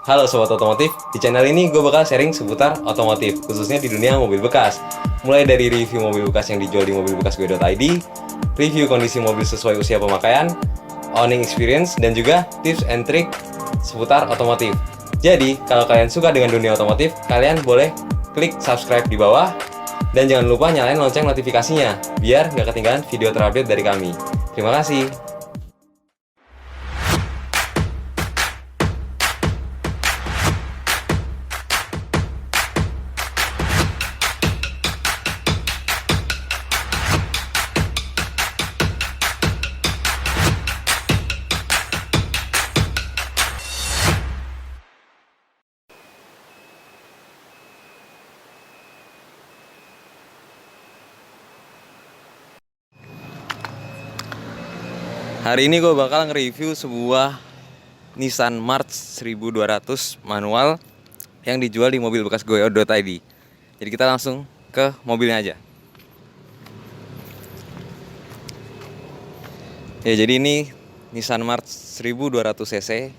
Halo Sobat Otomotif, di channel ini gue bakal sharing seputar otomotif, khususnya di dunia mobil bekas. Mulai dari review mobil bekas yang dijual di mobilbekasgue.id, review kondisi mobil sesuai usia pemakaian, owning experience, dan juga tips and trick seputar otomotif. Jadi, kalau kalian suka dengan dunia otomotif, kalian boleh klik subscribe di bawah, dan jangan lupa nyalain lonceng notifikasinya, biar nggak ketinggalan video terupdate dari kami. Terima kasih. Hari ini gue bakal nge-review sebuah Nissan March 1200 manual yang dijual di mobilbekasgue.id. Jadi kita langsung ke mobilnya aja. Ya, jadi ini Nissan March 1200cc,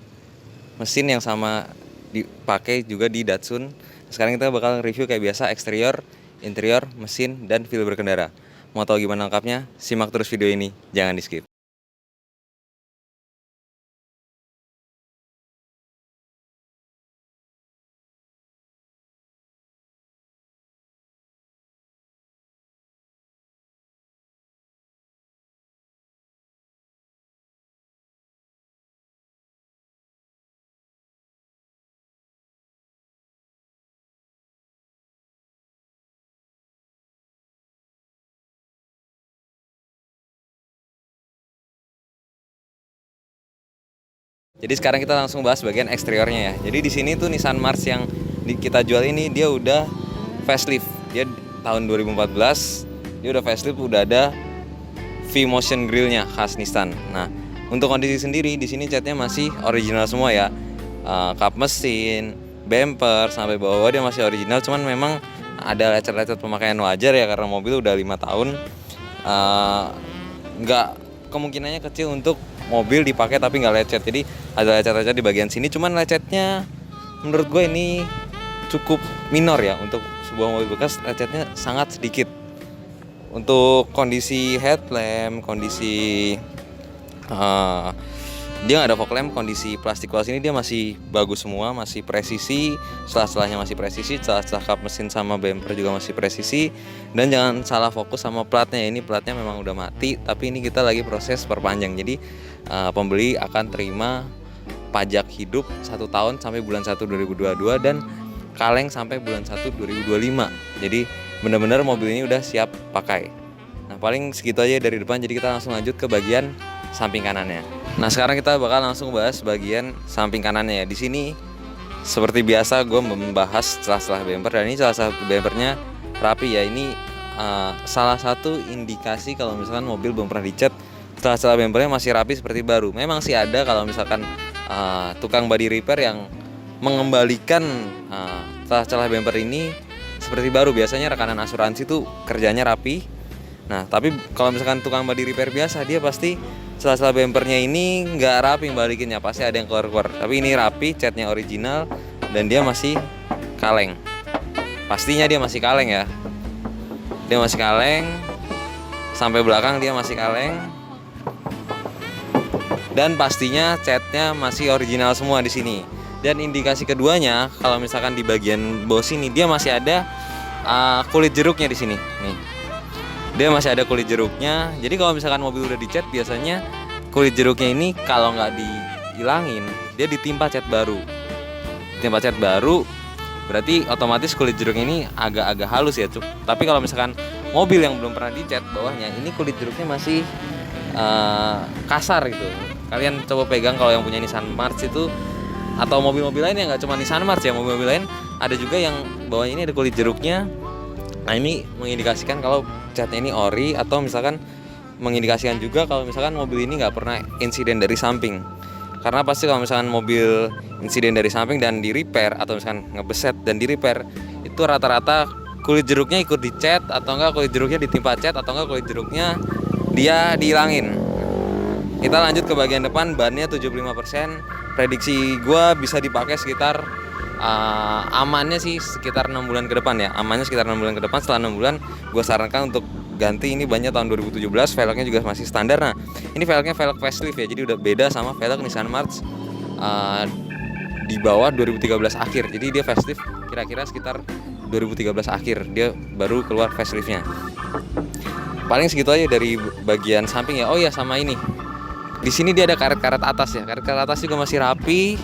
mesin yang sama dipakai juga di Datsun. Sekarang kita bakal review kayak biasa eksterior, interior, mesin, dan feel berkendara. Mau tahu gimana lengkapnya? Simak terus video ini, jangan di skip. Jadi sekarang kita langsung bahas bagian eksteriornya ya. Jadi di sini tuh Nissan March yang kita jual ini dia udah facelift. Dia tahun 2014, dia udah facelift, udah ada V-Motion grillnya khas Nissan. Nah, untuk kondisi sendiri di sini catnya masih original semua ya. Kap mesin, bumper sampai bawah dia masih original. Cuman memang ada lecet-lecet pemakaian wajar ya karena mobil udah 5 tahun. Nggak, kemungkinannya kecil untuk mobil dipakai tapi nggak lecet. Jadi ada lecet-lecet di bagian sini, cuman lecetnya menurut gue ini cukup minor ya. Untuk sebuah mobil bekas lecetnya sangat sedikit. Untuk kondisi headlamp, kondisi dia nggak ada fog lamp, kondisi plastik luas ini dia masih bagus semua, masih presisi, celah-celahnya masih presisi, celah-celah kap mesin sama bumper juga masih presisi. Dan jangan salah fokus sama platnya, ini platnya memang udah mati, tapi ini kita lagi proses perpanjang. Jadi pembeli akan terima pajak hidup 1 tahun sampai bulan 1 2022 dan kaleng sampai bulan 1 2025. Jadi benar-benar mobil ini udah siap pakai. Nah, paling segitu aja dari depan, jadi kita langsung lanjut ke bagian samping kanannya. Nah, sekarang kita bakal langsung bahas bagian samping kanannya ya. Di sini seperti biasa gue membahas celah-celah bumper, dan ini celah-celah bumpernya rapi ya. Ini salah satu indikasi kalau misalkan mobil belum pernah dicat, celah-celah bumpernya masih rapi seperti baru. Memang sih ada kalau misalkan tukang body repair yang mengembalikan celah-celah bumper ini seperti baru. Biasanya rekanan asuransi tuh kerjanya rapi. Nah, tapi kalau misalkan tukang body repair biasa, dia pasti celah-celah bumpernya ini nggak rapi balikinnya, pasti ada yang keluar-keluar. Tapi ini rapi, catnya original, dan dia masih kaleng. Pastinya dia masih kaleng ya. Dia masih kaleng, sampai belakang dia masih kaleng. Dan pastinya catnya masih original semua di sini. Dan indikasi keduanya, kalau misalkan di bagian bawah sini dia masih ada kulit jeruknya di sini. Nih, dia masih ada kulit jeruknya. Jadi kalau misalkan mobil udah dicat, biasanya kulit jeruknya ini kalau nggak dihilangin, dia ditimpa cat baru. Ditimpa cat baru, berarti otomatis kulit jeruknya ini agak-agak halus ya, Cuk. Tapi kalau misalkan mobil yang belum pernah dicat bawahnya, ini kulit jeruknya masih kasar gitu. Kalian coba pegang kalau yang punya Nissan March itu, atau mobil-mobil lain yang nggak cuma Nissan March ya, mobil-mobil lain ada juga yang bawahnya ini ada kulit jeruknya. Nah, ini mengindikasikan kalau catnya ini ori, atau misalkan mengindikasikan juga kalau misalkan mobil ini nggak pernah insiden dari samping. Karena pasti kalau misalkan mobil insiden dari samping dan di repair, atau misalkan ngebeset dan di repair, itu rata-rata kulit jeruknya ikut dicat, atau enggak kulit jeruknya ditimpa cat, atau enggak kulit jeruknya dia dihilangin. Kita lanjut ke bagian depan. Bannya 75%, prediksi gue bisa dipakai sekitar amannya sih sekitar 6 bulan ke depan ya. Amannya sekitar 6 bulan ke depan. Setelah 6 bulan gue sarankan untuk ganti. Ini bannya tahun 2017, velgnya juga masih standar. Nah, ini velgnya velg facelift ya, jadi udah beda sama velg Nissan March di bawah 2013 akhir. Jadi dia facelift kira-kira sekitar 2013 akhir dia baru keluar faceliftnya. Paling segitu aja dari bagian samping ya. Oh ya, sama ini. Di sini dia ada karet-karet atas ya. Karet-karet atas juga masih rapi.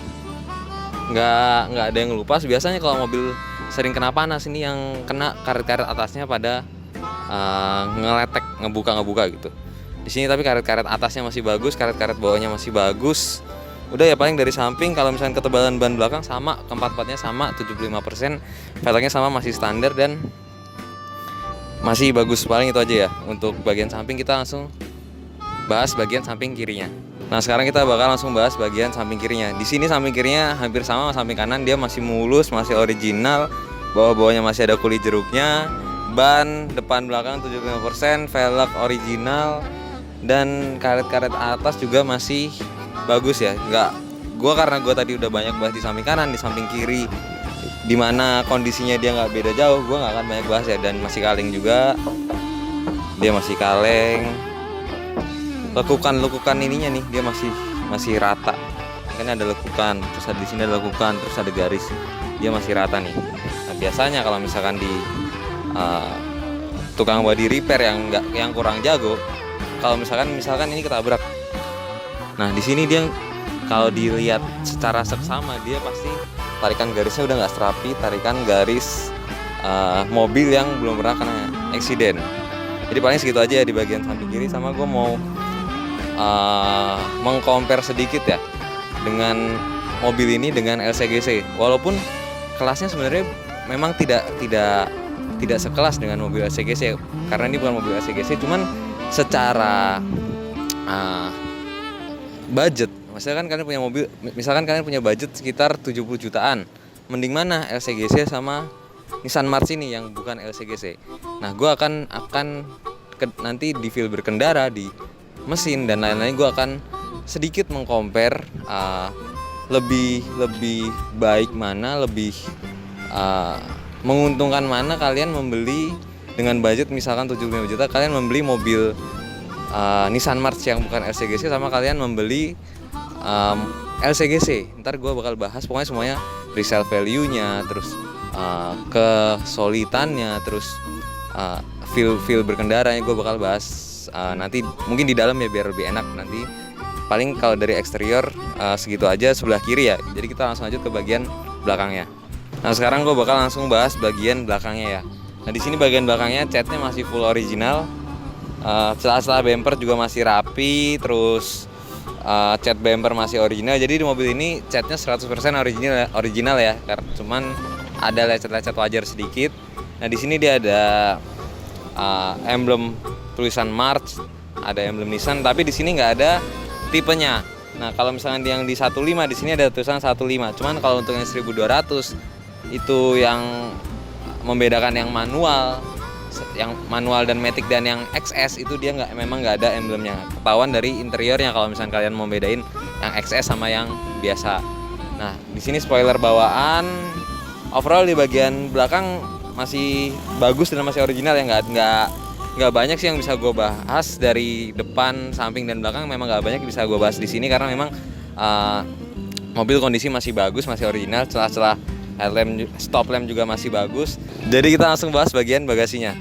Nggak ada yang ngelupas. Biasanya kalau mobil sering kena panas, ini yang kena karet-karet atasnya pada ngeletek, ngebuka gitu. Di sini tapi karet-karet atasnya masih bagus, karet-karet bawahnya masih bagus. Udah ya, paling dari samping kalau misalnya ketebalan ban belakang sama, keempat-empatnya sama 75%, velgnya sama, masih standar dan masih bagus. Paling itu aja ya. Untuk bagian samping kita langsung bahas bagian samping kirinya. Nah, sekarang kita bakal langsung bahas bagian samping kirinya. Di sini samping kirinya hampir sama samping kanan, dia masih mulus, masih original. Bawah-bawahnya masih ada kulit jeruknya. Ban depan belakang 75%, velg original, dan karet-karet atas juga masih bagus ya. Karena gue tadi udah banyak bahas di samping kanan, di samping kiri, dimana kondisinya dia nggak beda jauh, gue nggak akan banyak bahas ya. Dan masih kaleng juga, dia masih kaleng. Lekukan ininya nih dia masih rata. Kan ada lekukan, terus di sini ada lekukan, terus ada garis, dia masih rata nih. Nah, biasanya kalau misalkan di tukang body repair yang kurang jago, kalau misalkan ini ketabrak, nah di sini dia kalau dilihat secara seksama, dia pasti tarikan garisnya udah nggak serapi, tarikan garis mobil yang belum pernah kena eksiden. Jadi paling segitu aja ya di bagian samping kiri. Sama gue mau mengcompare sedikit ya dengan mobil ini dengan LCGC. Walaupun kelasnya sebenarnya memang tidak sekelas dengan mobil LCGC, karena ini bukan mobil LCGC, cuman secara budget, misalkan kalian punya budget sekitar 70 jutaan, mending mana LCGC sama Nissan March ini yang bukan LCGC. Nah, gue akan nanti di feel berkendara, di mesin dan lain-lain, gue akan sedikit mengcompare lebih baik mana, lebih menguntungkan mana kalian membeli dengan budget misalkan 75 juta, kalian membeli mobil Nissan March yang bukan LCGC sama kalian membeli LCGC. Ntar gue bakal bahas pokoknya semuanya, resale value-nya, terus kesolidannya, terus feel berkendaranya gue bakal bahas nanti mungkin di dalam ya, biar lebih enak nanti. Paling kalau dari eksterior segitu aja sebelah kiri ya. Jadi kita langsung aja ke bagian belakangnya. Nah, sekarang gue bakal langsung bahas bagian belakangnya ya. Nah, di sini bagian belakangnya catnya masih full original. Celah-celah bumper juga masih rapi, terus cat bumper masih original. Jadi di mobil ini catnya 100% original ya. Cuman ada lecet-lecet wajar sedikit. Nah, di sini dia ada emblem tulisan March, ada emblem Nissan, tapi di sini nggak ada tipenya. Nah, kalau misalnya yang di 15 di sini ada tulisan 15. Cuman kalau untuk yang 1200 itu yang membedakan yang manual dan matic, dan yang XS itu dia memang nggak ada emblemnya. Ketahuan dari interiornya kalau misalnya kalian mau bedain yang XS sama yang biasa. Nah, di sini spoiler bawaan, overall di bagian belakang masih bagus dan masih original ya. Nggak banyak sih yang bisa gue bahas dari depan, samping dan belakang. Memang nggak banyak bisa gue bahas di sini karena memang mobil kondisi masih bagus, masih original. Celah-celah headlamp, stop lamp juga masih bagus. Jadi kita langsung bahas bagian bagasinya.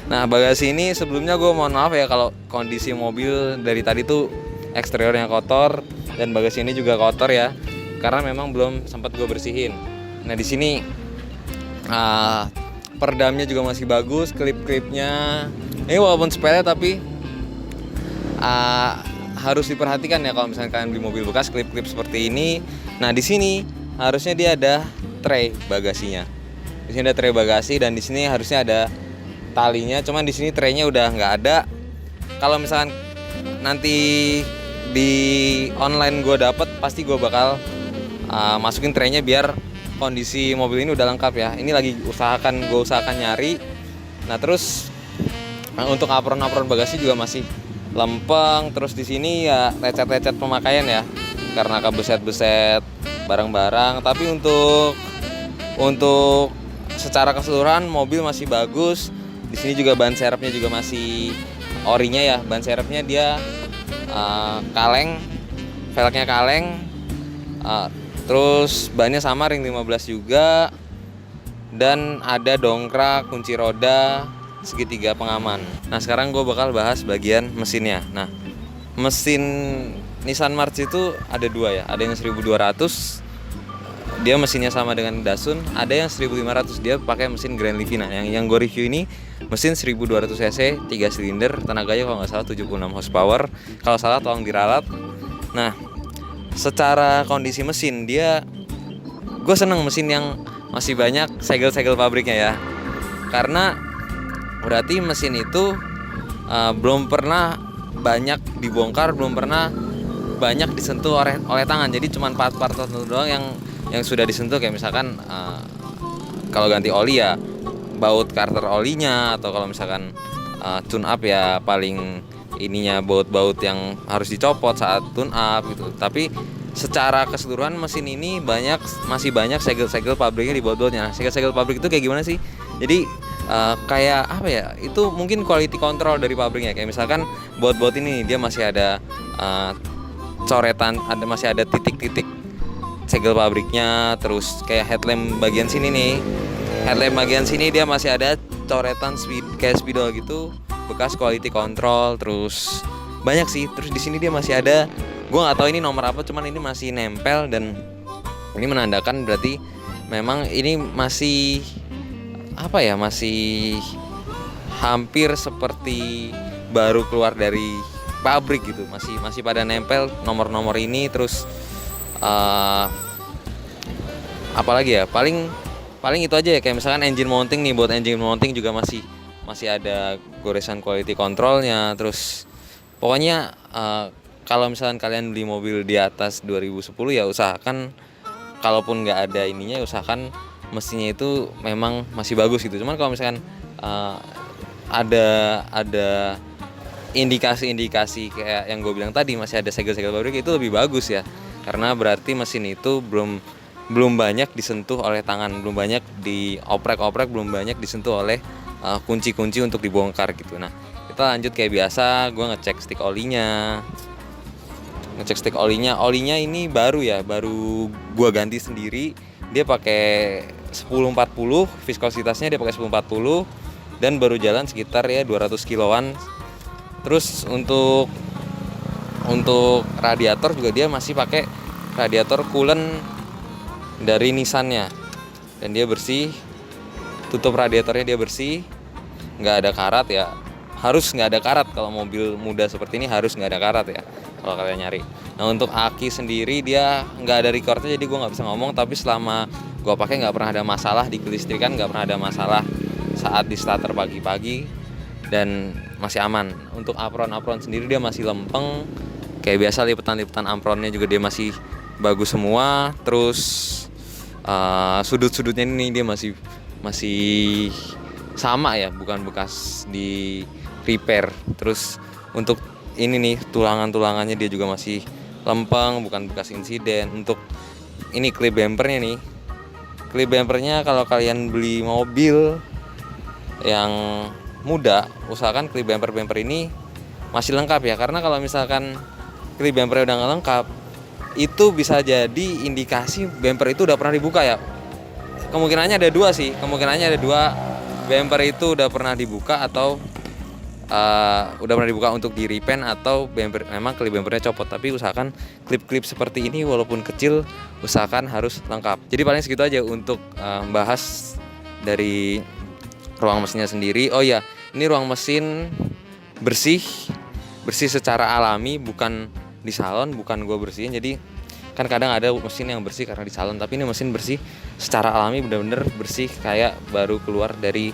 Nah, bagasi ini sebelumnya gue mohon maaf ya kalau kondisi mobil dari tadi tuh eksteriornya kotor dan bagasi ini juga kotor ya, karena memang belum sempat gue bersihin. Nah, di sini peredamnya juga masih bagus, klip-klipnya ini walaupun sepele tapi harus diperhatikan ya kalau misalnya kalian beli mobil bekas, klip-klip seperti ini. Nah, di sini harusnya dia ada tray bagasinya. Di sini ada tray bagasi dan di sini harusnya ada talinya. Cuman di sini traynya udah nggak ada. Kalau misalkan nanti di online gue dapet, pasti gue bakal masukin traynya biar kondisi mobil ini udah lengkap ya. Ini lagi gue usahakan nyari. Nah, terus untuk apron-apron bagasi juga masih lempeng. Terus di sini ya lecet-lecet pemakaian ya, karena kebeset-beset barang-barang. Tapi untuk secara keseluruhan mobil masih bagus. Di sini juga ban serepnya juga masih orinya ya. Ban serepnya dia kaleng, velgnya kaleng. Terus bannya sama ring 15 juga. Dan ada dongkrak, kunci roda, segitiga pengaman. Nah sekarang gue bakal bahas bagian mesinnya. Nah mesin Nissan March itu ada dua ya. Ada yang 1200, dia mesinnya sama dengan Datsun. Ada yang 1500, dia pakai mesin Grand Livina. Yang gue review ini mesin 1200 cc, 3 silinder, tenaganya kalau nggak salah 76 horsepower. Kalau salah tolong diralat. Nah secara kondisi mesin dia, gue seneng mesin yang masih banyak segel-segel pabriknya ya, karena berarti mesin itu belum pernah banyak dibongkar, belum pernah banyak disentuh oleh tangan. Jadi cuma part-part tertentu doang yang sudah disentuh, kayak misalkan kalau ganti oli ya baut karter olinya, atau kalau misalkan tune up ya paling ininya baut-baut yang harus dicopot saat tune up gitu. Tapi secara keseluruhan mesin ini masih banyak segel-segel pabriknya di baut-bautnya. Nah, segel-segel pabrik itu kayak gimana sih? Jadi kayak apa ya? Itu mungkin quality control dari pabriknya. Kayak misalkan baut-baut ini dia masih ada coretan, masih ada titik-titik segel pabriknya. Terus kayak headlamp bagian sini nih. Headlamp bagian sini dia masih ada coretan kayak spidol gitu, bekas quality control. Terus banyak sih. Terus di sini dia masih ada, gue nggak tahu ini nomor apa, cuman ini masih nempel, dan ini menandakan berarti memang ini masih apa ya, masih hampir seperti baru keluar dari pabrik gitu. Masih pada nempel nomor-nomor ini. Terus apalagi ya, paling itu aja ya. Kayak misalkan engine mounting nih, buat engine mounting juga masih ada goresan quality controlnya. Terus pokoknya kalau misalkan kalian beli mobil di atas 2010 ya usahakan, kalaupun nggak ada ininya, usahakan mesinnya itu memang masih bagus gitu. Cuman kalau misalkan ada indikasi-indikasi kayak yang gue bilang tadi, masih ada segel-segel pabrik, itu lebih bagus ya, karena berarti mesin itu belum banyak disentuh oleh tangan, belum banyak dioprek-oprek, belum banyak disentuh oleh kunci-kunci untuk dibongkar gitu. Nah kita lanjut kayak biasa, gue ngecek stick olinya. Olinya ini baru gue ganti sendiri. Dia pakai 1040, viskositasnya dia pakai 1040, dan baru jalan sekitar ya 200 kiloan. Terus untuk radiator juga dia masih pakai radiator coolant dari Nissan-nya, dan dia bersih. Tutup radiatornya dia bersih, nggak ada karat ya. Harus nggak ada karat, kalau mobil muda seperti ini harus nggak ada karat ya kalau kalian nyari. Nah untuk aki sendiri dia nggak ada recordnya, jadi gue nggak bisa ngomong. Tapi selama gue pakai nggak pernah ada masalah di kelistrikan, nggak pernah ada masalah saat di starter pagi-pagi, dan masih aman. Untuk apron sendiri dia masih lempeng kayak biasa. Lipetan apronnya juga dia masih bagus semua. Terus sudut-sudutnya ini dia masih sama ya, bukan bekas di repair. Terus untuk ini nih tulangannya dia juga masih lempeng, bukan bekas insiden. Untuk ini clip bumpernya nih, clip bumpernya kalau kalian beli mobil yang muda, usahakan clip bumper ini masih lengkap ya, karena kalau misalkan clip bumpernya udah nggak lengkap, itu bisa jadi indikasi bumper itu udah pernah dibuka ya. Kemungkinannya ada dua, bumper itu udah pernah dibuka, atau udah pernah dibuka untuk di repaint, atau memang klip bumpernya copot. Tapi usahakan klip-klip seperti ini walaupun kecil, usahakan harus lengkap. Jadi paling segitu aja untuk bahas dari ruang mesinnya sendiri. Oh ya, ini ruang mesin bersih secara alami, bukan di salon, bukan gue bersihin. Jadi kan kadang ada mesin yang bersih karena di salon, tapi ini mesin bersih secara alami, bener-bener bersih kayak baru keluar dari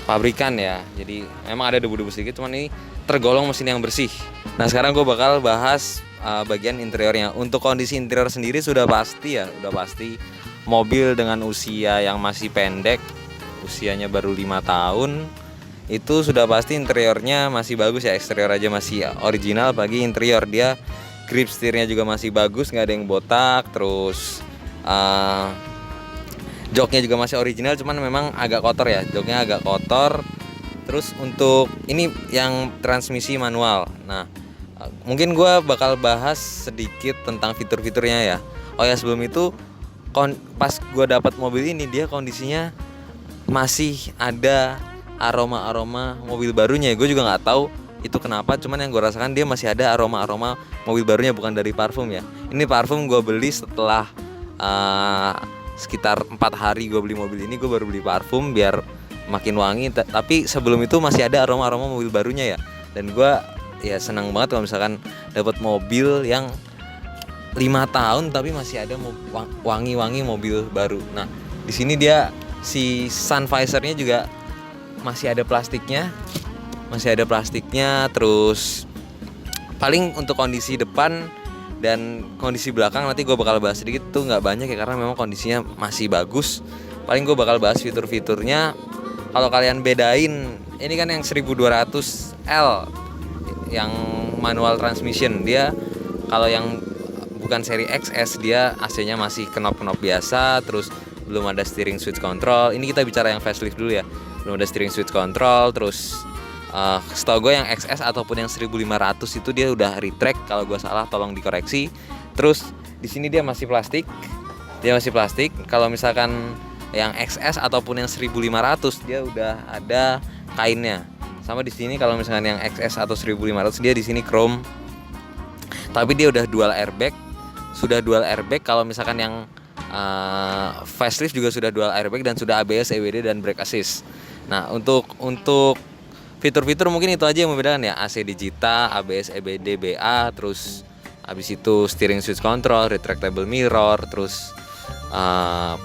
pabrikan ya. Jadi memang ada debu-debu sedikit, cuman ini tergolong mesin yang bersih. Nah sekarang gue bakal bahas bagian interiornya. Untuk kondisi interior sendiri sudah pasti mobil dengan usia yang masih pendek, usianya baru 5 tahun, itu sudah pasti interiornya masih bagus ya, eksterior aja masih original, bagi interior dia grip setirnya juga masih bagus, nggak ada yang botak, terus joknya juga masih original, cuman memang agak kotor ya, joknya agak kotor. Terus untuk ini yang transmisi manual. Nah, mungkin gue bakal bahas sedikit tentang fitur-fiturnya ya. Oh ya, sebelum itu pas gue dapat mobil ini, dia kondisinya masih ada aroma mobil barunya. Gue juga nggak tahu itu kenapa, cuman yang gue rasakan dia masih ada aroma mobil barunya, bukan dari parfum ya. Ini parfum gue beli setelah sekitar 4 hari gue beli mobil ini. Gue baru beli parfum biar makin wangi, tapi sebelum itu masih ada aroma mobil barunya ya. Dan gue ya senang banget kalau misalkan dapat mobil yang 5 tahun tapi masih ada wangi mobil baru. Nah, di sini dia si sun visornya juga masih ada plastiknya, terus paling untuk kondisi depan dan kondisi belakang nanti gue bakal bahas sedikit tuh, nggak banyak ya karena memang kondisinya masih bagus. Paling gue bakal bahas fitur-fiturnya. Kalau kalian bedain, ini kan yang 1200L yang manual transmission, dia kalau yang bukan seri XS dia AC-nya masih knop-knop biasa, terus belum ada steering switch control. Ini kita bicara yang facelift dulu ya. Belum ada steering switch control, terus setahu gue yang XS ataupun yang 1500 itu dia udah retract. Kalau gue salah tolong dikoreksi. Terus di sini dia masih plastik. Kalau misalkan yang XS ataupun yang 1500 dia udah ada kainnya. Sama di sini kalau misalkan yang XS atau 1500 dia di sini chrome. Tapi dia udah dual airbag. Kalau misalkan yang facelift juga sudah dual airbag dan sudah ABS, EBD dan brake assist. Nah, untuk fitur-fitur mungkin itu aja yang membedakan ya. AC digital, ABS, EBD, BA, terus habis itu steering switch control, retractable mirror, terus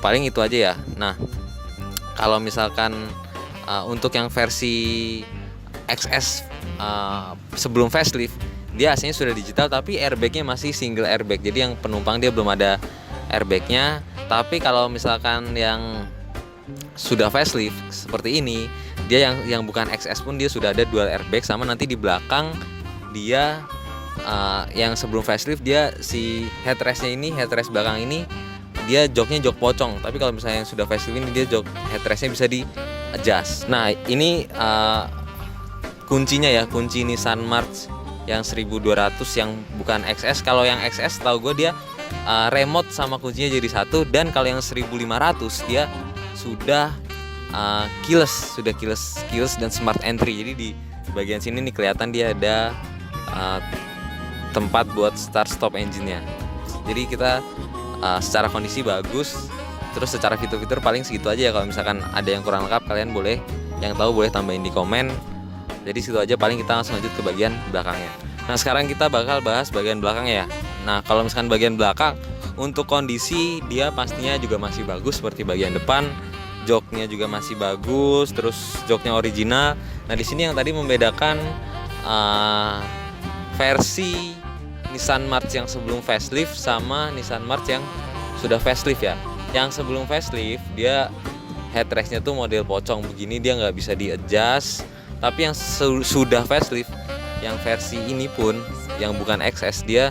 paling itu aja ya. Nah, kalau misalkan untuk yang versi XS sebelum facelift, dia AC-nya sudah digital tapi airbagnya masih single airbag. Jadi yang penumpang dia belum ada airbagnya. Tapi kalau misalkan yang sudah facelift seperti ini, dia yang bukan XS pun dia sudah ada dual airbag, sama nanti di belakang dia yang sebelum facelift dia si headrestnya ini, headrest belakang ini dia joknya jok pocong. Tapi kalau misalnya yang sudah facelift ini dia jok headrestnya bisa di adjust. Nah, ini kuncinya ya, kunci Nissan March yang 1200 yang bukan XS. Kalau yang XS tahu gue dia remote sama kuncinya jadi satu, dan kalau yang 1500 dia sudah keyless dan smart entry. Jadi di bagian sini nih kelihatan dia ada tempat buat start stop engine-nya. Jadi kita secara kondisi bagus. Terus secara fitur-fitur paling segitu aja ya. Kalau misalkan ada yang kurang lengkap, kalian boleh, yang tahu boleh tambahin di komen. Jadi situ aja, paling kita langsung lanjut ke bagian belakangnya. Nah, sekarang kita bakal bahas bagian belakangnya ya. Nah, kalau misalkan bagian belakang untuk kondisi dia pastinya juga masih bagus seperti bagian depan. Joknya juga masih bagus, terus joknya original. Nah, di sini yang tadi membedakan versi Nissan March yang sebelum facelift sama Nissan March yang sudah facelift ya. Yang sebelum facelift dia headrestnya tuh model pocong begini, dia nggak bisa di adjust. Tapi yang sudah facelift, yang versi ini pun yang bukan XS, dia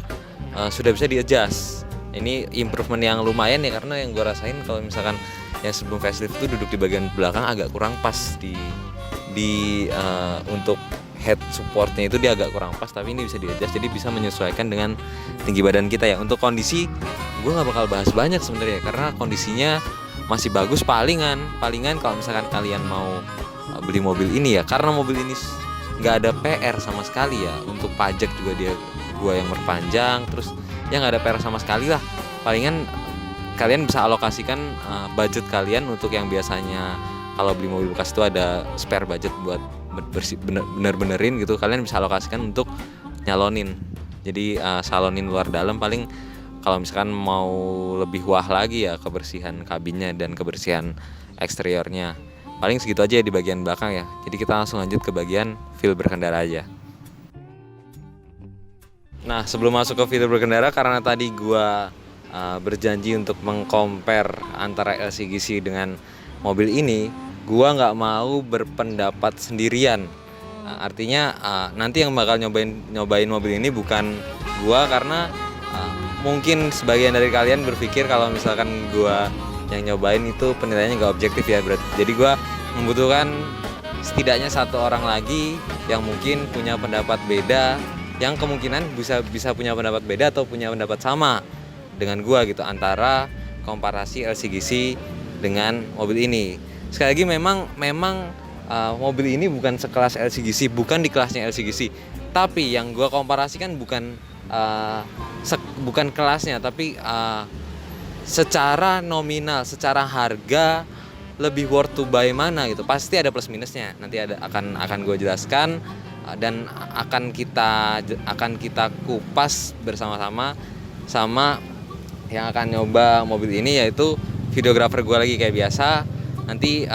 sudah bisa di adjust. Ini improvement yang lumayan ya, karena yang gue rasain kalau misalkan yang sebelum facelift itu duduk di bagian belakang agak kurang pas di untuk head supportnya itu dia agak kurang pas, tapi ini bisa di adjust, jadi bisa menyesuaikan dengan tinggi badan kita ya. Untuk kondisi gue nggak bakal bahas banyak sebenarnya karena kondisinya masih bagus. Palingan kalau misalkan kalian mau beli mobil ini ya, karena mobil ini nggak ada PR sama sekali ya. Untuk pajak juga dia gue yang berpanjang, terus ya nggak ada PR sama sekali lah. Palingan kalian bisa alokasikan budget kalian untuk yang biasanya kalau beli mobil bekas itu ada spare budget buat bener-benerin gitu, kalian bisa alokasikan untuk nyalonin. Jadi salonin luar dalam. Paling kalau misalkan mau lebih wah lagi ya kebersihan kabinnya dan kebersihan eksteriornya. Paling segitu aja di bagian belakang ya. Jadi kita langsung lanjut ke bagian feel berkendara aja. Nah, sebelum masuk ke feel berkendara, karena tadi gua berjanji untuk mengcompare antara LCGC dengan mobil ini, gua nggak mau berpendapat sendirian. Artinya nanti yang bakal nyobain mobil ini bukan gua, karena mungkin sebagian dari kalian berpikir kalau misalkan gua yang nyobain itu penilaiannya nggak objektif ya, berarti. Jadi gua membutuhkan setidaknya satu orang lagi yang mungkin punya pendapat beda, yang kemungkinan bisa punya pendapat beda atau punya pendapat sama dengan gua gitu, antara komparasi LCGC dengan mobil ini. Sekali lagi memang mobil ini bukan sekelas LCGC, bukan di kelasnya LCGC. Tapi yang gua komparasikan bukan kelasnya, tapi secara nominal, secara harga lebih worth to buy mana gitu. Pasti ada plus minusnya. Nanti akan gue jelaskan dan akan kita kupas bersama-sama sama yang akan nyoba mobil ini, yaitu videografer gue lagi kayak biasa. Nanti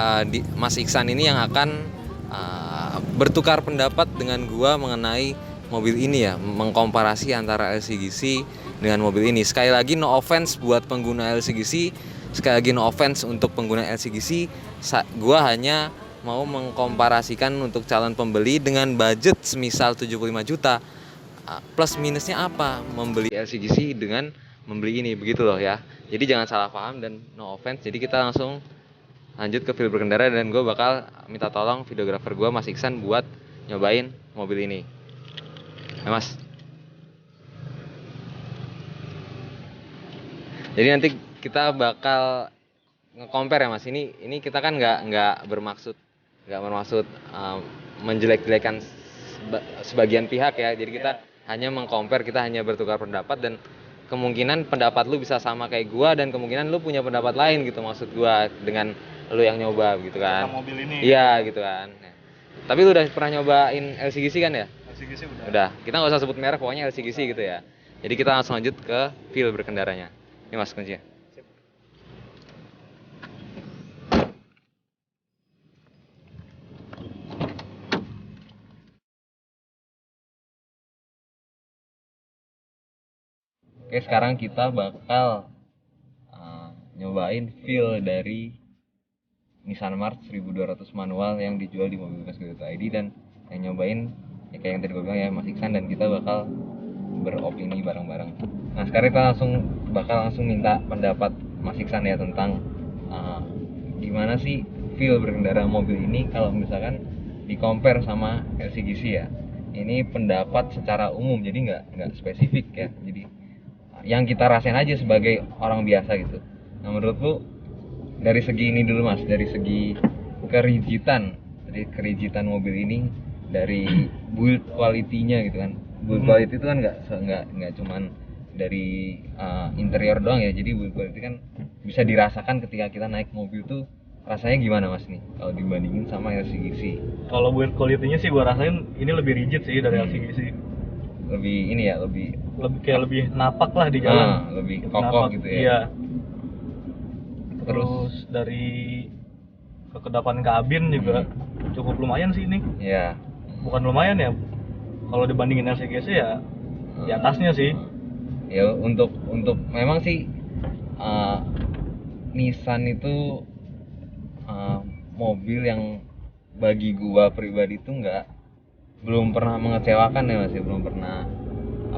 Mas Iksan ini yang akan bertukar pendapat dengan gue mengenai mobil ini ya, mengkomparasi antara LCGC dengan mobil ini. Sekali lagi no offense buat pengguna LCGC, sekali lagi no offense untuk pengguna LCGC. Gue hanya mau mengkomparasikan untuk calon pembeli dengan budget semisal 75 juta. Plus minusnya apa membeli LCGC dengan membeli ini, begitu loh ya. Jadi jangan salah paham dan no offense. Jadi kita langsung lanjut ke feel berkendara, dan gue bakal minta tolong videografer gue Mas Iksan buat nyobain mobil ini. Nah, Mas. Jadi nanti kita bakal nge-compare ya Mas. Ini kita kan nggak bermaksud menjelek-jelekan sebagian pihak ya. Jadi kita hanya meng-compare, kita hanya bertukar pendapat, dan kemungkinan pendapat lu bisa sama kayak gua, dan kemungkinan lu punya pendapat lain gitu, maksud gua dengan lu yang nyoba gitu kan. Mobil ini. Iya gitu kan. Nah, tapi lu udah pernah nyobain LCGC kan ya? LCGC udah. Udah. Kita nggak usah sebut merek, pokoknya LCGC gitu ya. Jadi kita langsung lanjut ke feel berkendaranya. Ini Mas kuncinya. Oke, sekarang kita bakal nyobain feel dari Nissan March 1200 manual yang dijual di mobilbekas.id, dan yang nyobain ya kayak yang tadi gue bilang ya Mas Iksan, dan kita bakal beropini bareng-bareng. Nah sekarang kita bakal langsung minta pendapat Mas Iksan ya tentang gimana sih feel berkendara mobil ini kalau misalkan di compare sama LCGC ya. Ini pendapat secara umum, jadi nggak spesifik ya. Jadi yang kita rasain aja sebagai orang biasa gitu. Nah menurut lu dari segi ini dulu Mas, dari segi kerigitan mobil ini, dari build quality-nya gitu kan. Build quality itu kan nggak cuman dari interior doang ya. Jadi build quality kan bisa dirasakan ketika kita naik mobil tuh rasanya gimana Mas nih kalau dibandingin sama LCGC. Kalau build quality-nya sih gua rasain ini lebih rigid sih dari LCGC. Lebih ini ya, lebih lebih napak lah di jalan. Lebih kokoh gitu ya. Iya. Terus dari kekedapan kabin juga cukup lumayan sih ini. Iya. Bukan lumayan ya, kalau dibandingin LCGC ya di atasnya sih. Ya untuk memang sih Nissan itu mobil yang bagi gua pribadi tuh belum pernah mengecewakan ya Mas, belum pernah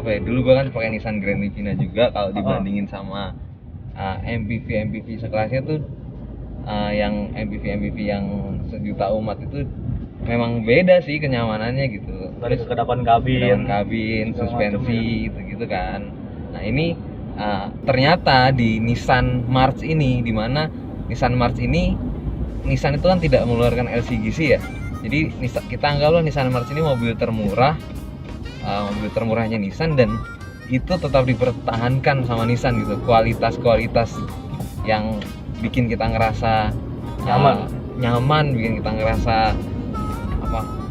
dulu gua kan pakai Nissan Grand Livina juga. Kalau dibandingin sama MPV sekelasnya tuh yang MPV yang sejuta umat itu memang beda sih kenyamanannya gitu. Dari kekedapan kabin, suspensi gitu kan. Nah ini ternyata di Nissan March ini, dimana Nissan March ini Nissan itu kan tidak mengeluarkan LCGC ya. Jadi kita anggaplah Nissan March ini mobil termurahnya Nissan, dan itu tetap dipertahankan sama Nissan gitu. Kualitas yang bikin kita ngerasa nyaman, bikin kita ngerasa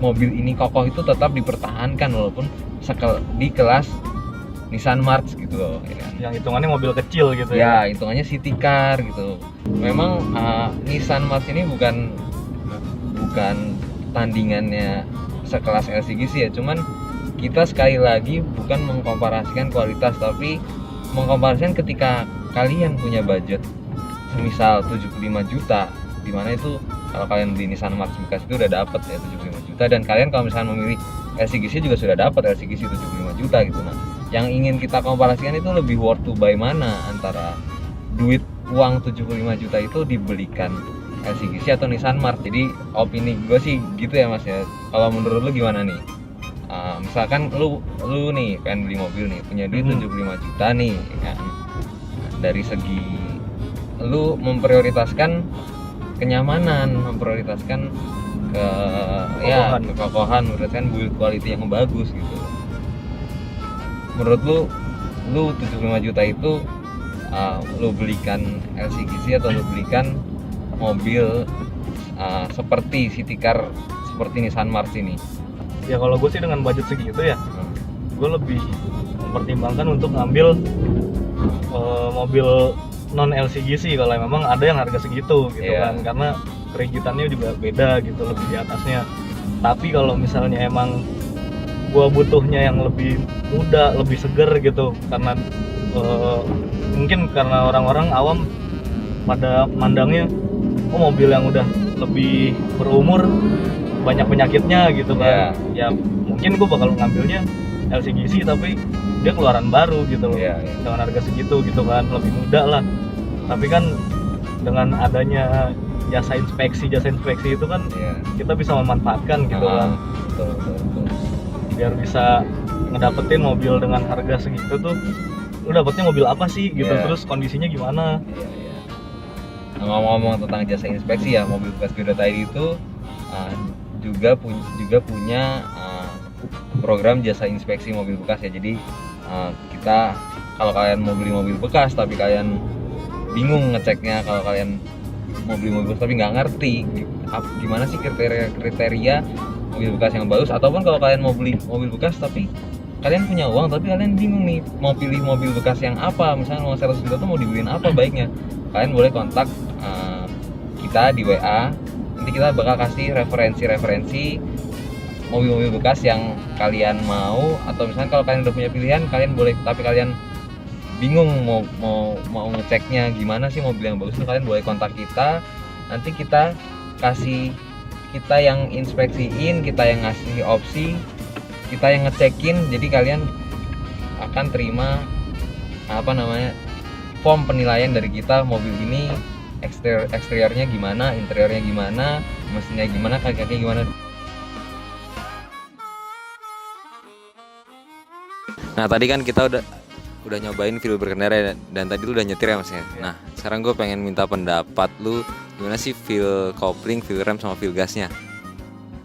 mobil ini kokoh itu tetap dipertahankan walaupun di kelas Nissan March gitu loh ya kan? Yang hitungannya mobil kecil gitu ya. Ya hitungannya city car gitu. Memang Nissan March ini bukan tandingannya sekelas LCGC ya, cuman kita sekali lagi bukan mengkomparasikan kualitas, tapi mengkomparasikan ketika kalian punya budget semisal 75 juta dimana itu kalau kalian beli Nissan March bekas itu udah dapat ya 75 juta, dan kalian kalau misalnya memilih LCGC juga sudah dapat LCGC 75 juta gitu. Nah, yang ingin kita komparasikan itu lebih worth to buy mana antara uang 75 juta itu dibelikan LCGC atau Nissan March. Jadi opini gue sih gitu ya Mas ya. Kalau menurut lu gimana nih? Misalkan lu nih pengen beli mobil nih, punya duit 75 juta nih ya kan. Dari segi lu memprioritaskan kenyamanan, memprioritaskan kekokohan, memprioritaskan build quality yang bagus gitu. Menurut lu 75 juta itu lu belikan LCGC atau lu belikan mobil seperti City Car seperti Nissan March ini? Ya kalau gue sih dengan budget segitu ya, gue lebih mempertimbangkan untuk ngambil mobil non LCGC kalau memang ada yang harga segitu gitu kan, karena kerigitannya juga beda gitu, lebih di atasnya. Tapi kalau misalnya emang gue butuhnya yang lebih muda, lebih seger gitu, karena mungkin karena orang-orang awam pada mandangnya mobil yang udah lebih berumur banyak penyakitnya gitu kan. Ya mungkin gue bakal ngambilnya LCGC tapi dia keluaran baru gitu loh, dengan harga segitu gitu kan, lebih muda lah. Tapi kan dengan adanya jasa inspeksi itu kan kita bisa memanfaatkan gitu kan. Betul. Biar bisa ngedapetin mobil dengan harga segitu tuh, lu dapetnya mobil apa sih gitu, terus kondisinya gimana. Ngomong-ngomong tentang jasa inspeksi ya, mobil bekas Go.id itu juga punya program jasa inspeksi mobil bekas ya. Jadi kita kalau kalian mau beli mobil bekas tapi kalian bingung ngeceknya, kalau kalian mau beli mobil bekas tapi nggak ngerti gimana sih kriteria mobil bekas yang bagus, ataupun kalau kalian mau beli mobil bekas tapi kalian punya uang tapi kalian bingung nih mau pilih mobil bekas yang apa, misalnya mau 100 juta tuh mau dibeliin apa baiknya, kalian boleh kontak kita di WA. Nanti kita bakal kasih referensi mobil-mobil bekas yang kalian mau, atau misalnya kalau kalian udah punya pilihan kalian boleh, tapi kalian bingung mau ngeceknya gimana sih mobil yang bagus itu, kalian boleh kontak kita. Nanti kita yang inspeksiin, kita yang ngasih opsi, kita yang ngecekin. Jadi kalian akan terima form penilaian dari kita, mobil ini eksteriornya gimana, interiornya gimana, mesinnya gimana, kaki-kakinya gimana. Nah tadi kan kita udah nyobain feel berkendara dan tadi lu udah nyetir ya Mas ya. Nah sekarang gue pengen minta pendapat lu, gimana sih feel kopling, feel rem sama feel gasnya?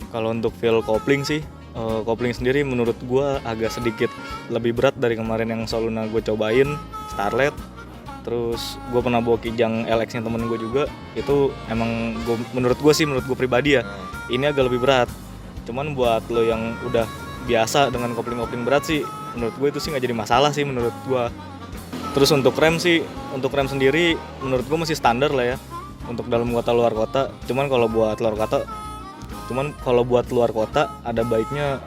Kalau untuk feel kopling sih, kopling sendiri menurut gue agak sedikit lebih berat dari kemarin yang Soluna gue cobain, Starlet. Terus gue pernah bawa Kijang LX nya temen gue juga, itu emang menurut gue pribadi ya, ini agak lebih berat. Cuman buat lo yang udah biasa dengan kopling-kopling berat sih, menurut gue itu sih nggak jadi masalah sih menurut gue. Terus untuk rem sendiri menurut gue masih standar lah ya untuk dalam kota luar kota. Cuman kalau buat luar kota ada baiknya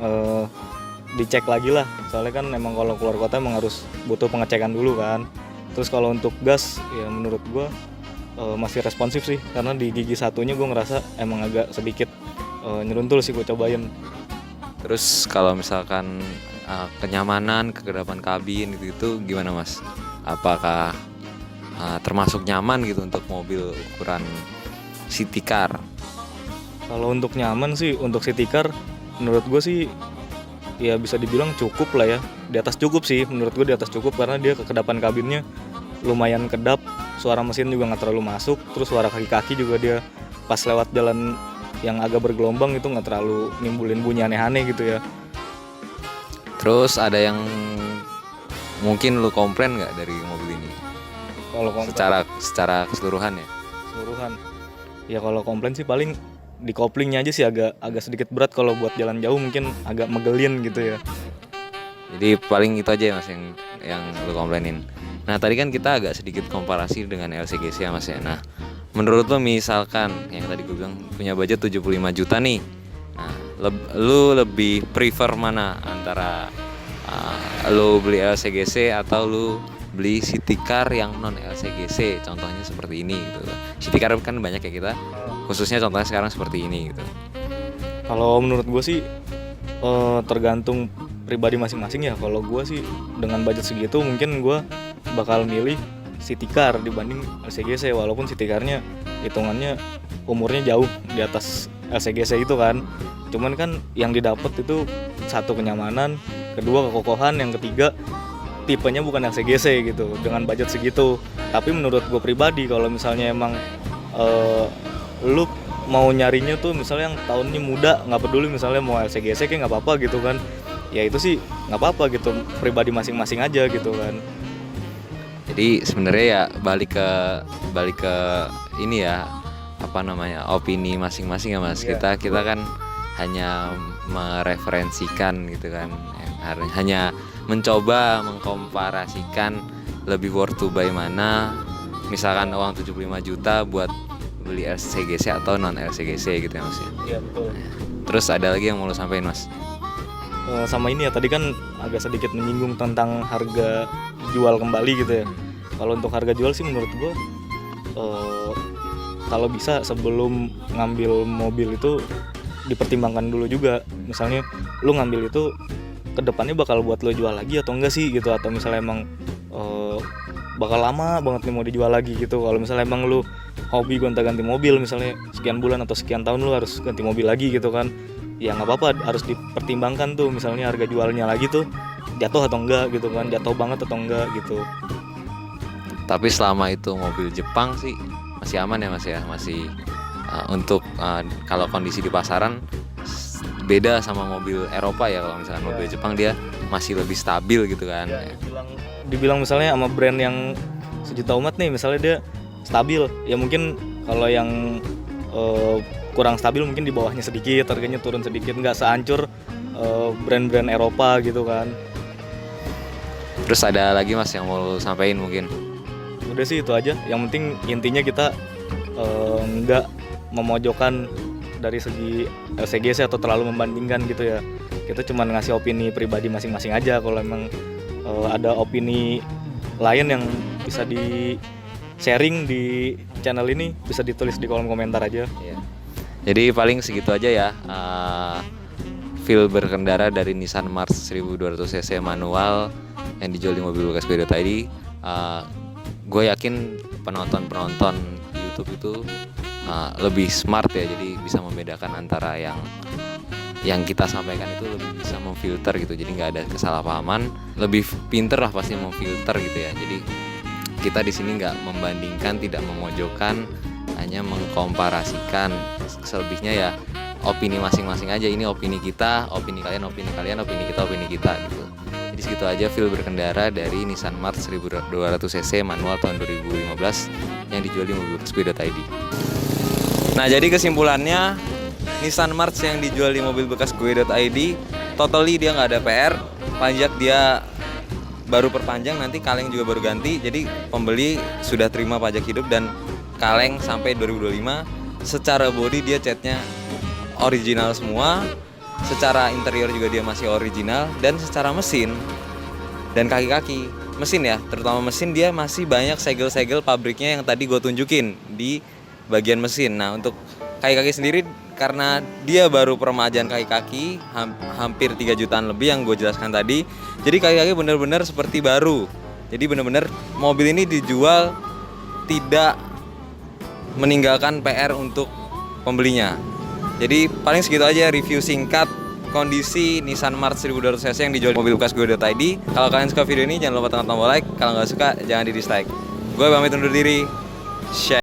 dicek lagi lah, soalnya kan emang kalau keluar kota emang harus butuh pengecekan dulu kan. Terus kalau untuk gas ya menurut gue masih responsif sih, karena di gigi satunya gue ngerasa emang agak sedikit nyeruntul sih gue cobain. Terus kalau misalkan kenyamanan, kegedapan kabin gitu gimana Mas? Apakah termasuk nyaman gitu untuk mobil ukuran City Car? Kalau untuk nyaman sih, untuk City Car menurut gue sih ya bisa dibilang cukup lah ya, di atas cukup sih menurut gue, di atas cukup, karena dia kekedapan kabinnya lumayan kedap, suara mesin juga nggak terlalu masuk, terus suara kaki-kaki juga dia pas lewat jalan yang agak bergelombang itu nggak terlalu nimbulin bunyi aneh-aneh gitu ya. Terus ada yang mungkin lu komplain nggak dari mobil ini? Kalau secara keseluruhan ya? Keseluruhan ya, kalau komplain sih paling di koplingnya aja sih agak sedikit berat, kalau buat jalan jauh mungkin agak megelin gitu ya. Jadi paling itu aja ya Mas yang lu komplainin. Nah tadi kan kita agak sedikit komparasi dengan LCGC ya Mas ya. Nah menurut lu misalkan yang tadi gue bilang punya budget 75 juta nih, nah lu lebih prefer mana antara Lu beli LCGC atau lu beli city car yang non LCGC, contohnya seperti ini gitu. City car kan banyak ya kita, khususnya contohnya sekarang seperti ini gitu. Kalau menurut gue sih tergantung pribadi masing-masing ya. Kalau gue sih dengan budget segitu mungkin gue bakal milih city car dibanding LCGC, walaupun city car-nya hitungannya umurnya jauh di atas LCGC itu kan. Cuman kan yang didapat itu satu kenyamanan, kedua kekokohan, yang ketiga tipenya bukan LCGC gitu dengan budget segitu. Tapi menurut gue pribadi kalau misalnya emang lu mau nyarinya tuh misalnya yang tahunnya muda, nggak peduli misalnya mau LCGC kayak nggak apa-apa gitu kan, ya itu sih nggak apa-apa gitu, pribadi masing-masing aja gitu kan. Jadi sebenarnya ya balik ke ini ya, apa namanya, opini masing-masing ya Mas. Yeah. Kita kan hanya mereferensikan gitu kan, hanya mencoba mengkomparasikan lebih worth to buy mana, misalkan uang 75 juta buat beli LCGC atau non LCGC gitu ya Mas ya. Iya betul. Terus ada lagi yang mau lo sampein Mas? Sama ini ya, tadi kan agak sedikit menyinggung tentang harga jual kembali gitu ya. Kalau untuk harga jual sih menurut gue kalau bisa sebelum ngambil mobil itu dipertimbangkan dulu juga. Misalnya lu ngambil itu kedepannya bakal buat lo jual lagi atau enggak sih gitu, atau misalnya emang bakal lama banget nih mau dijual lagi gitu. Kalau misalnya emang lu hobi gonta-ganti mobil, misalnya sekian bulan atau sekian tahun lu harus ganti mobil lagi gitu kan, ya nggak apa-apa, harus dipertimbangkan tuh misalnya harga jualnya lagi tuh jatuh atau enggak gitu kan, jatuh banget atau enggak gitu. Tapi selama itu mobil Jepang sih masih aman ya Mas ya, masih untuk kalau kondisi di pasaran beda sama mobil Eropa ya. Kalau misalnya mobil Jepang dia masih lebih stabil gitu kan. Ya, dibilang misalnya sama brand yang sejuta umat nih, misalnya dia stabil, ya mungkin kalau yang kurang stabil mungkin di bawahnya sedikit, harganya turun sedikit, nggak sehancur brand-brand Eropa gitu kan. Terus ada lagi Mas yang mau sampaikan mungkin? Udah sih itu aja, yang penting intinya kita nggak memojokkan dari segi LCGC atau terlalu membandingkan gitu ya. Kita cuma ngasih opini pribadi masing-masing aja. Kalau emang ada opini lain yang bisa di sharing di channel ini, bisa ditulis di kolom komentar aja. Ya. Jadi paling segitu aja ya, feel berkendara dari Nissan March 1200cc manual yang dijual di mobilbekasgo.id. Gue yakin penonton di YouTube itu lebih smart ya, jadi bisa membedakan antara yang kita sampaikan itu, lebih bisa memfilter gitu, jadi nggak ada kesalahpahaman, lebih pinter lah pasti memfilter gitu ya. Jadi kita di sini nggak membandingkan, tidak memojokkan, hanya mengkomparasikan. Selebihnya ya opini masing-masing aja. Ini opini kita, opini kalian, opini kalian, opini kita gitu. Jadi segitu aja feel berkendara dari Nissan March 1200cc manual tahun 2015 yang dijual di mobilbekasgo.id. Nah, jadi kesimpulannya Nissan March yang dijual di mobilbekasgo.id totally dia nggak ada PR, pajak dia baru perpanjang, nanti kaleng juga baru ganti. Jadi pembeli sudah terima pajak hidup dan kaleng sampai 2025. Secara body dia catnya original semua, secara interior juga dia masih original, dan secara mesin dan kaki-kaki mesin ya, terutama mesin, dia masih banyak segel-segel pabriknya yang tadi gue tunjukin di bagian mesin. Nah, untuk kaki-kaki sendiri karena dia baru peremajaan kaki-kaki hampir 3 jutaan lebih yang gue jelaskan tadi, jadi kaki-kaki benar-benar seperti baru. Jadi benar-benar mobil ini dijual tidak meninggalkan PR untuk pembelinya. Jadi paling segitu aja review singkat kondisi Nissan March 1200cc yang dijual di mobilbekasgo.id. Kalau kalian suka video ini jangan lupa tekan tombol like, kalau nggak suka jangan di dislike. Gue pamit undur diri. Share.